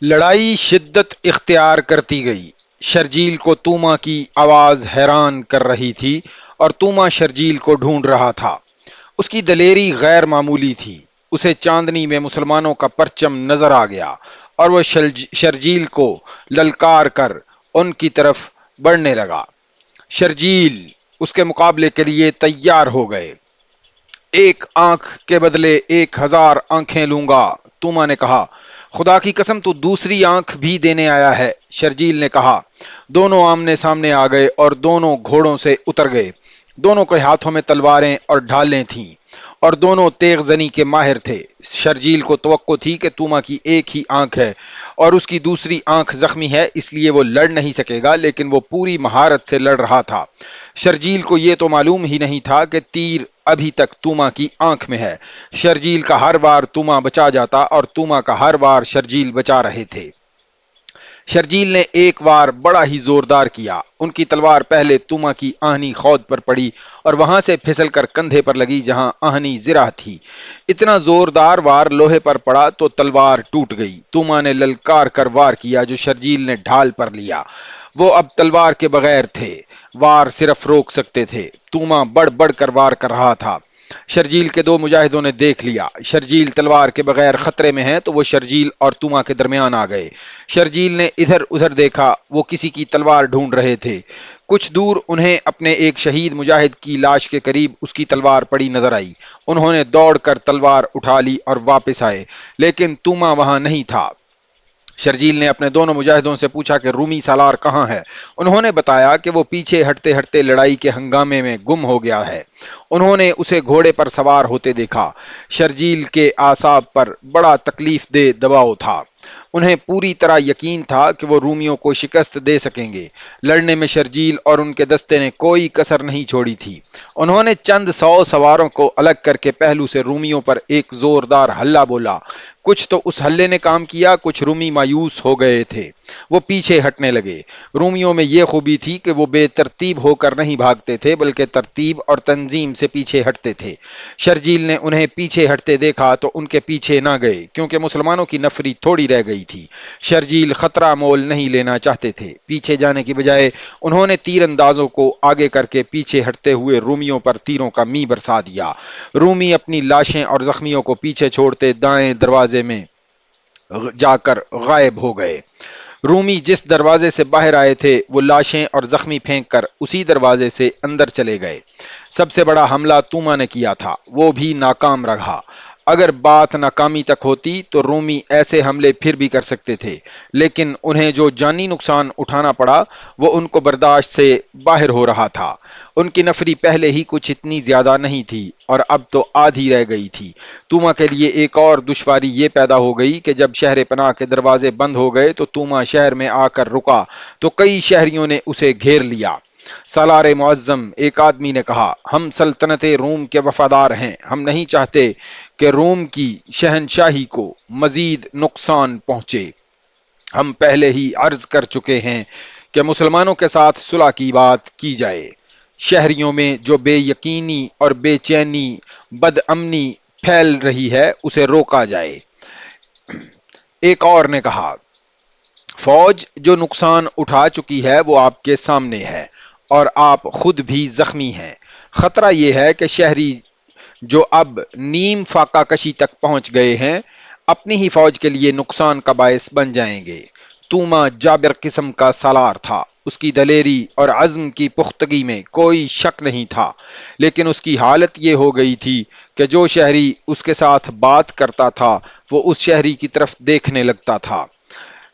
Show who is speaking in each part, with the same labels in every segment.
Speaker 1: لڑائی شدت اختیار کرتی گئی۔ شرجیل کو توما کی آواز حیران کر رہی تھی اور توما شرجیل کو ڈھونڈ رہا تھا۔ اس کی دلیری غیر معمولی تھی۔ اسے چاندنی میں مسلمانوں کا پرچم نظر آ گیا اور وہ شرجیل کو للکار کر ان کی طرف بڑھنے لگا۔ شرجیل اس کے مقابلے کے لیے تیار ہو گئے۔ ایک آنکھ کے بدلے 1000 آنکھیں لوں گا، توما نے کہا۔ خدا کی قسم تو دوسری آنکھ بھی دینے آیا ہے، شرجیل نے کہا۔ دونوں آمنے سامنے آ گئے اور دونوں گھوڑوں سے اتر گئے۔ دونوں کے ہاتھوں میں تلواریں اور ڈھالیں تھیں اور دونوں تیغ زنی کے ماہر تھے۔ شرجیل کو توقع تھی کہ توما کی ایک ہی آنکھ ہے اور اس کی دوسری آنکھ زخمی ہے، اس لیے وہ لڑ نہیں سکے گا، لیکن وہ پوری مہارت سے لڑ رہا تھا۔ شرجیل کو یہ تو معلوم ہی نہیں تھا کہ تیر ابھی تک توما کی آنکھ میں ہے۔ شرجیل کا ہر وار توما بچا جاتا اور توما کا ہر وار شرجیل بچا رہے تھے۔ شرجیل نے ایک وار بڑا ہی زوردار کیا۔ ان کی تلوار پہلے توما کی آہنی خود پر پڑی اور وہاں سے پھسل کر کندھے پر لگی جہاں آہنی زرہ تھی۔ اتنا زوردار وار لوہے پر پڑا تو تلوار ٹوٹ گئی۔ توما نے للکار کر وار کیا جو شرجیل نے ڈھال پر لیا۔ وہ اب تلوار کے بغیر تھے، وار صرف روک سکتے تھے۔ توما بڑھ بڑھ کر وار کر رہا تھا۔ شرجیل کے دو مجاہدوں نے دیکھ لیا شرجیل تلوار کے بغیر خطرے میں ہے تو وہ شرجیل اور توما کے درمیان آ گئے۔ شرجیل نے ادھر ادھر دیکھا، وہ کسی کی تلوار ڈھونڈ رہے تھے۔ کچھ دور انہیں اپنے ایک شہید مجاہد کی لاش کے قریب اس کی تلوار پڑی نظر آئی۔ انہوں نے دوڑ کر تلوار اٹھا لی اور واپس آئے، لیکن توما وہاں نہیں تھا۔ شرجیل نے اپنے دونوں مجاہدوں سے پوچھا کہ رومی سالار کہاں ہے؟ انہوں نے بتایا کہ وہ پیچھے ہٹتے ہٹتے لڑائی کے ہنگامے میں گم ہو گیا ہے۔ انہوں نے اسے گھوڑے پر سوار ہوتے دیکھا۔ شرجیل کے اعصاب پر بڑا تکلیف دہ دباؤ تھا۔ انہیں پوری طرح یقین تھا کہ وہ رومیوں کو شکست دے سکیں گے۔ لڑنے میں شرجیل اور ان کے دستے نے کوئی کسر نہیں چھوڑی تھی۔ انہوں نے چند 100 سواروں کو الگ کر کے پہلو سے رومیوں پر ایک زوردار حلہ بولا۔ کچھ تو اس حلے نے کام کیا، کچھ رومی مایوس ہو گئے تھے۔ وہ پیچھے ہٹنے لگے۔ رومیوں میں یہ خوبی تھی کہ وہ بے ترتیب ہو کر نہیں بھاگتے تھے بلکہ ترتیب اور تنظیم سے پیچھے ہٹتے تھے۔ شرجیل نے انہیں پیچھے ہٹتے دیکھا تو ان کے پیچھے نہ گئے کیونکہ مسلمانوں کی نفری تھوڑی رہ گئی تھی۔ شرجیل خطرہ مول نہیں لینا چاہتے تھے۔ پیچھے جانے کی بجائے انہوں نے تیر اندازوں کو آگے کر کے پیچھے ہٹتے ہوئے رومیوں پر تیروں کا می برسا دیا۔ رومی اپنی لاشیں اور زخمیوں کو پیچھے چھوڑتے دائیں دروازے میں جا کر غائب ہو گئے۔ رومی جس دروازے سے باہر آئے تھے وہ لاشیں اور زخمی پھینک کر اسی دروازے سے اندر چلے گئے۔ سب سے بڑا حملہ توما نے کیا تھا، وہ بھی ناکام رہا۔ اگر بات ناکامی تک ہوتی تو رومی ایسے حملے پھر بھی کر سکتے تھے، لیکن انہیں جو جانی نقصان اٹھانا پڑا وہ ان کو برداشت سے باہر ہو رہا تھا۔ ان کی نفری پہلے ہی کچھ اتنی زیادہ نہیں تھی اور اب تو آدھی رہ گئی تھی۔ توما کے لیے ایک اور دشواری یہ پیدا ہو گئی کہ جب شہر پناہ کے دروازے بند ہو گئے تو توما شہر میں آ کر رکا تو کئی شہریوں نے اسے گھیر لیا۔ سالار معظم، ایک آدمی نے کہا، ہم سلطنت روم کے وفادار ہیں، ہم نہیں چاہتے کہ روم کی شہنشاہی کو مزید نقصان پہنچے۔ ہم پہلے ہی عرض کر چکے ہیں کہ مسلمانوں کے ساتھ صلح کی بات کی جائے۔ شہریوں میں جو بے یقینی اور بے چینی بد امنی پھیل رہی ہے اسے روکا جائے۔ ایک اور نے کہا، فوج جو نقصان اٹھا چکی ہے وہ آپ کے سامنے ہے اور آپ خود بھی زخمی ہیں۔ خطرہ یہ ہے کہ شہری جو اب نیم فاقہ کشی تک پہنچ گئے ہیں اپنی ہی فوج کے لیے نقصان کا باعث بن جائیں گے۔ توما جابر قسم کا سالار تھا، اس کی دلیری اور عزم کی پختگی میں کوئی شک نہیں تھا، لیکن اس کی حالت یہ ہو گئی تھی کہ جو شہری اس کے ساتھ بات کرتا تھا وہ اس شہری کی طرف دیکھنے لگتا تھا۔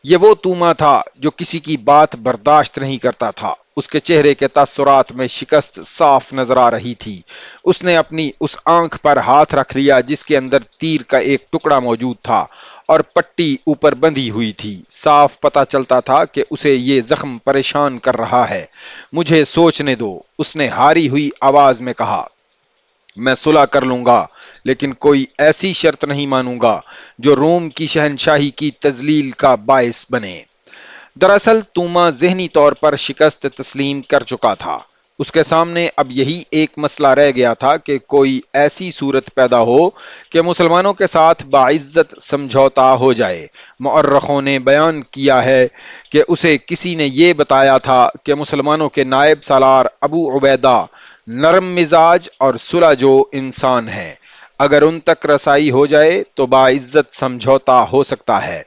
Speaker 1: یہ وہ توما تھا جو کسی کی بات برداشت نہیں کرتا تھا۔ اس کے چہرے کے تاثرات میں شکست صاف نظر آ رہی تھی۔ اس نے اپنی اس آنکھ پر ہاتھ رکھ لیا جس کے اندر تیر کا ایک ٹکڑا موجود تھا اور پٹی اوپر بندھی ہوئی تھی۔ صاف پتہ چلتا تھا کہ اسے یہ زخم پریشان کر رہا ہے۔ مجھے سوچنے دو، اس نے ہاری ہوئی آواز میں کہا۔ میں صلح کر لوں گا لیکن کوئی ایسی شرط نہیں مانوں گا جو روم کی شہنشاہی کی تذلیل کا باعث بنے۔ دراصل توما ذہنی طور پر شکست تسلیم کر چکا تھا۔ اس کے سامنے اب یہی ایک مسئلہ رہ گیا تھا کہ کوئی ایسی صورت پیدا ہو کہ مسلمانوں کے ساتھ باعزت سمجھوتا ہو جائے۔ مورخوں نے بیان کیا ہے کہ اسے کسی نے یہ بتایا تھا کہ مسلمانوں کے نائب سالار ابو عبیدہ نرم مزاج اور صلح جو انسان ہیں، اگر ان تک رسائی ہو جائے تو باعزت سمجھوتا ہو سکتا ہے۔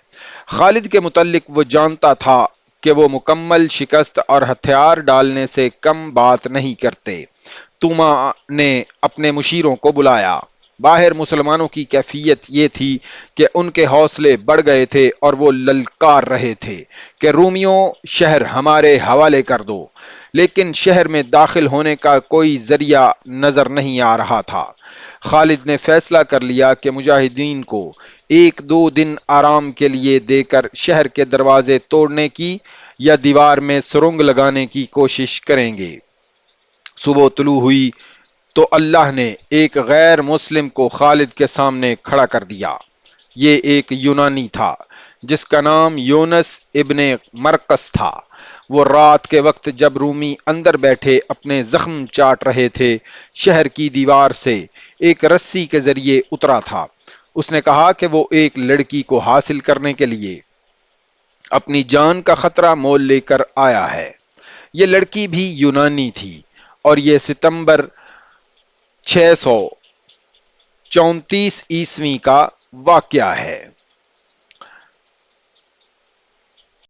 Speaker 1: خالد کے متعلق وہ جانتا تھا کہ وہ مکمل شکست اور ہتھیار ڈالنے سے کم بات نہیں کرتے۔ توما نے اپنے مشیروں کو بلایا۔ باہر مسلمانوں کی کیفیت یہ تھی کہ ان کے حوصلے بڑھ گئے تھے اور وہ للکار رہے تھے کہ رومیوں شہر ہمارے حوالے کر دو، لیکن شہر میں داخل ہونے کا کوئی ذریعہ نظر نہیں آ رہا تھا۔ خالد نے فیصلہ کر لیا کہ مجاہدین کو ایک دو دن آرام کے لیے دے کر شہر کے دروازے توڑنے کی یا دیوار میں سرنگ لگانے کی کوشش کریں گے۔ صبح طلوع ہوئی تو اللہ نے ایک غیر مسلم کو خالد کے سامنے کھڑا کر دیا۔ یہ ایک یونانی تھا جس کا نام یونس ابن مرقس تھا۔ وہ رات کے وقت جب رومی اندر بیٹھے اپنے زخم چاٹ رہے تھے، شہر کی دیوار سے ایک رسی کے ذریعے اترا تھا۔ اس نے کہا کہ وہ ایک لڑکی کو حاصل کرنے کے لیے اپنی جان کا خطرہ مول لے کر آیا ہے۔ یہ لڑکی بھی یونانی تھی اور یہ ستمبر 634 عیسوی کا واقعہ ہے۔